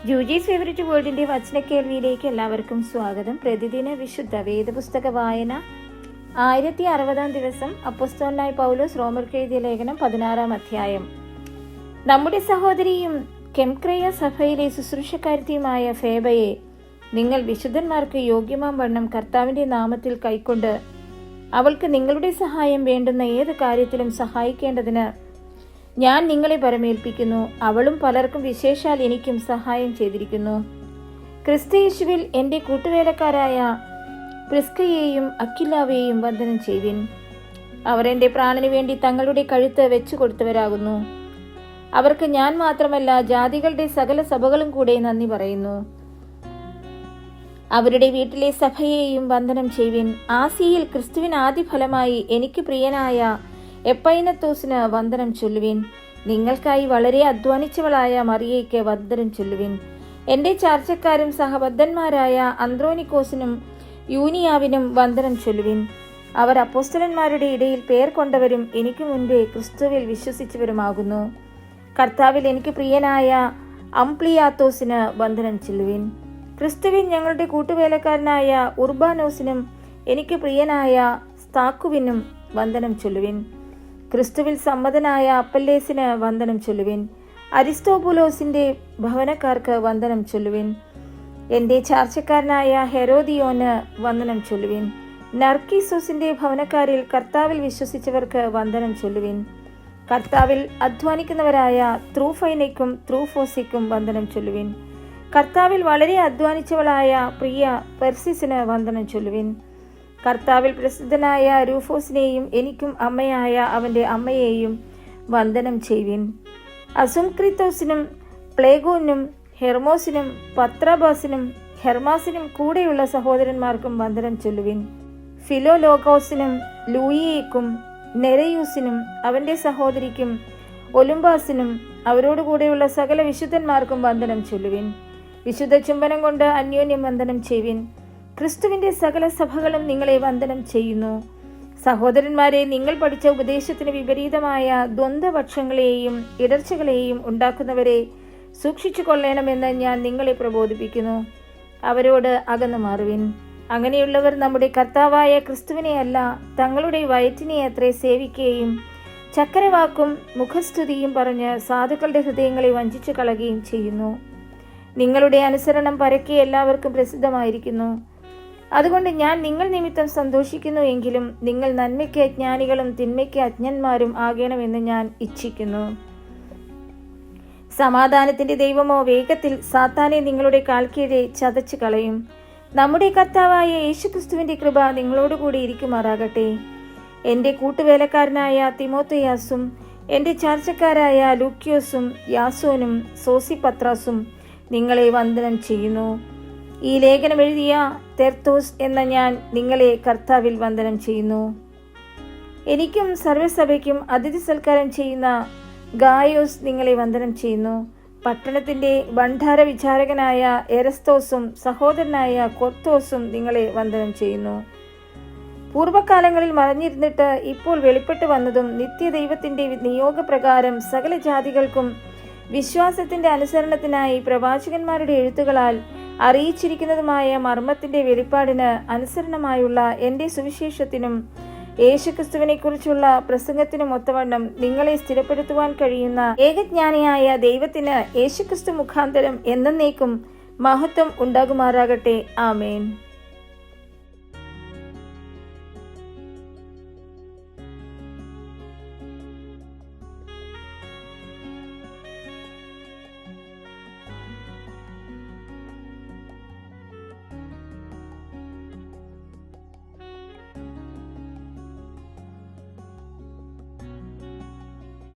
ജൂജീസ് favourite വേൾഡിന്റെ വചനക്കേൾവിയിലേക്ക് എല്ലാവർക്കും സ്വാഗതം. പ്രതിദിന വിശുദ്ധ വേദപുസ്തക വായന 1060 ദിവസം. അപ്പോസ്തലനായ പൗലോസ് റോമർക്ക് എഴുതിയ ലേഖനം 16 അധ്യായം. നമ്മുടെ സഹോദരിയും കെംക്രയ സഭയിലെ ശുശ്രൂഷക്കാരത്തിയുമായ ഫേബയെ നിങ്ങൾ വിശുദ്ധന്മാർക്ക് യോഗ്യമാം വണ്ണം കർത്താവിന്റെ നാമത്തിൽ കൈക്കൊണ്ട് അവൾക്ക് നിങ്ങളുടെ സഹായം വേണ്ടുന്ന ഏത് കാര്യത്തിലും സഹായിക്കേണ്ടതിന് ഞാൻ നിങ്ങളെ പരമേൽപ്പിക്കുന്നു. അവളും പലർക്കും വിശേഷാൽ എനിക്കും സഹായം ചെയ്തിരിക്കുന്നു. ക്രിസ്തുയേശുവിൽ എൻ്റെ കൂട്ടുവേലക്കാരായ പ്രിസ്കയെയും അക്വിലാവെയും വന്ദനം ചെയ്യുവിൻ. അവർ എൻ്റെ പ്രാണന് വേണ്ടി തങ്ങളുടെ കഴുത്ത് വെച്ചു കൊടുത്തവരാകുന്നു. അവർക്ക് ഞാൻ മാത്രമല്ല, ജാതികളുടെ സകല സഭകളും കൂടെ നന്ദി പറയുന്നു. അവരുടെ വീട്ടിലെ സഭയെയും വന്ദനം ചെയ്യുവിൻ. ആസിയിൽ ക്രിസ്തുവിന് ആദ്യഫലമായി എനിക്ക് പ്രിയനായ എപ്പൈനത്തോസിന് വന്ദനം ചൊല്ലുവിൻ. നിങ്ങൾക്കായി വളരെ അധ്വാനിച്ചവളായ മറിയയ്ക്ക് വന്ദനം ചൊല്ലുവിൻ. എൻ്റെ ചാർച്ചക്കാരും സഹബദ്ധന്മാരായ അന്ത്രോനിക്കോസിനും യൂനിയാവിനും വന്ദനം ചൊല്ലുവിൻ. അവർ അപ്പോസ്തലന്മാരുടെ ഇടയിൽ പേർ കൊണ്ടവരും എനിക്ക് മുൻപേ ക്രിസ്തുവിൽ വിശ്വസിച്ചവരുമാകുന്നു. കർത്താവിൽ എനിക്ക് പ്രിയനായ അംപ്ലിയാത്തോസിന് വന്ദനം ചൊല്ലുവിൻ. ക്രിസ്തുവിൽ ഞങ്ങളുടെ കൂട്ടുവേലക്കാരനായ ഉർബാനോസിനും എനിക്ക് പ്രിയനായ സ്താക്കുവിനും വന്ദനം ചൊല്ലുവിൻ. ക്രിസ്തുവിൽ സമ്മതനായ അപ്പല്ലേസിന് വന്ദനം ചൊല്ലുവിൻ. അരിസ്തോബുലോസിന്റെ ഭവനക്കാർക്ക് വന്ദനം ചൊല്ലുവിൻ. എൻ്റെ ചാർച്ചക്കാരനായ ഹെരോദിയോന് വന്ദനം ചൊല്ലുവിൻ. നർക്കീസോസിന്റെ ഭവനക്കാരിൽ കർത്താവിൽ വിശ്വസിച്ചവർക്ക് വന്ദനം ചൊല്ലുവിൻ. കർത്താവിൽ അധ്വാനിക്കുന്നവരായ ത്രൂഫൈനയ്ക്കും ത്രൂഫോസിക്കും വന്ദനം ചൊല്ലുവിൻ. കർത്താവിൽ വളരെ അധ്വാനിച്ചവളായ പ്രിയ പെർസിസിന് വന്ദനം ചൊല്ലുവിൻ. കർത്താവിൽ പ്രസിദ്ധനായ രൂഫോസിനെയും എനിക്കും അമ്മയായ അവൻ്റെ അമ്മയെയും വന്ദനം ചെയ്യുവിൻ. അസുംക്രിത്തോസിനും പ്ലേഗോനും ഹെർമോസിനും പത്രാബാസിനും ഹെർമാസിനും കൂടെയുള്ള സഹോദരന്മാർക്കും വന്ദനം ചൊല്ലുവിൻ. ഫിലോലോഗോസിനും ലൂയിയയ്ക്കും നെരയൂസിനും അവൻ്റെ സഹോദരിക്കും ഒലുംബാസിനും അവരോടുകൂടെയുള്ള സകല വിശുദ്ധന്മാർക്കും വന്ദനം ചൊല്ലുവിൻ. വിശുദ്ധ ചുംബനം കൊണ്ട് അന്യോന്യം വന്ദനം ചെയ്യുവിൻ. ക്രിസ്തുവിന്റെ സകല സഭകളും നിങ്ങളെ വന്ദനം ചെയ്യുന്നു. സഹോദരന്മാരെ, നിങ്ങൾ പഠിച്ച ഉപദേശത്തിന് വിപരീതമായ ദ്വന്ദ്വപക്ഷങ്ങളെയും ഇടർച്ചകളെയും ഉണ്ടാക്കുന്നവരെ സൂക്ഷിച്ചു കൊള്ളണമെന്ന് ഞാൻ നിങ്ങളെ പ്രബോധിപ്പിക്കുന്നു. അവരോട് അകന്നു മാറുവിൻ. അങ്ങനെയുള്ളവർ നമ്മുടെ കർത്താവായ ക്രിസ്തുവിനെ അല്ല, തങ്ങളുടെ വയറ്റിനെ അത്രേ സേവിക്കുകയും ചക്കരവാക്കും മുഖസ്തുതിയും പറഞ്ഞ് സാധുക്കളുടെ ഹൃദയങ്ങളെ വഞ്ചിച്ചു കളയുകയും ചെയ്യുന്നു. നിങ്ങളുടെ അനുസരണം പരക്കെ എല്ലാവർക്കും പ്രസിദ്ധമായിരിക്കുന്നു. അതുകൊണ്ട് ഞാൻ നിങ്ങൾ നിമിത്തം സന്തോഷിക്കുന്നു. എങ്കിലും നിങ്ങൾ നന്മയ്ക്ക് അജ്ഞാനികളും തിന്മയ്ക്ക് അജ്ഞന്മാരും ആകണമെന്ന് ഞാൻ ഇച്ഛിക്കുന്നു. സമാധാനത്തിന്റെ ദൈവമോ വേഗത്തിൽ സാത്താനെ നിങ്ങളുടെ കാൽക്കീഴെ ചതച്ചു കളയും. നമ്മുടെ കർത്താവായ യേശുക്രിസ്തുവിന്റെ കൃപ നിങ്ങളോടുകൂടി ഇരിക്കുമാറാകട്ടെ. എൻ്റെ കൂട്ടുവേലക്കാരനായ തിമോത്തയാസും എൻ്റെ ചാർച്ചക്കാരായ ലൂക്യോസും യാസോനും സോസിപത്രാസും നിങ്ങളെ വന്ദനം ചെയ്യുന്നു. ഈ ലേഖനം എഴുതിയ തെർത്തോസ് എന്ന ഞാൻ നിങ്ങളെ കർത്താവിൽ വന്ദനം ചെയ്യുന്നു. എനിക്കും സർവ്വസഭയ്ക്കും അതിഥി സൽക്കാരം ചെയ്യുന്ന ഗായോസ് നിങ്ങളെ വന്ദനം ചെയ്യുന്നു. പട്ടണത്തിന്റെ ഭണ്ഡാര വിചാരകനായ എരസ്തോസും സഹോദരനായ കൊർത്തോസും നിങ്ങളെ വന്ദനം ചെയ്യുന്നു. പൂർവ്വകാലങ്ങളിൽ മറഞ്ഞിരുന്നിട്ട് ഇപ്പോൾ വെളിപ്പെട്ടു വന്നതും നിത്യദൈവത്തിന്റെ നിയോഗപ്രകാരം സകല ജാതികൾക്കും വിശ്വാസത്തിന്റെ അനുസരണത്തിനായി പ്രവാചകന്മാരുടെ എഴുത്തുകളാൽ അറിയിച്ചിരിക്കുന്നതുമായ മർമ്മത്തിന്റെ വെളിപ്പാടിന് അനുസരണമായുള്ള എൻ്റെ സുവിശേഷത്തിനും യേശുക്രിസ്തുവിനെ കുറിച്ചുള്ള പ്രസംഗത്തിനും ഒത്തവണ്ണം നിങ്ങളെ സ്ഥിരപ്പെടുത്തുവാൻ കഴിയുന്ന ഏകജ്ഞാനിയായ ദൈവത്തിന് യേശുക്രിസ്തു മുഖാന്തരം എന്നേക്കും മഹത്വം ഉണ്ടാകുമാറാകട്ടെ. ആമേൻ.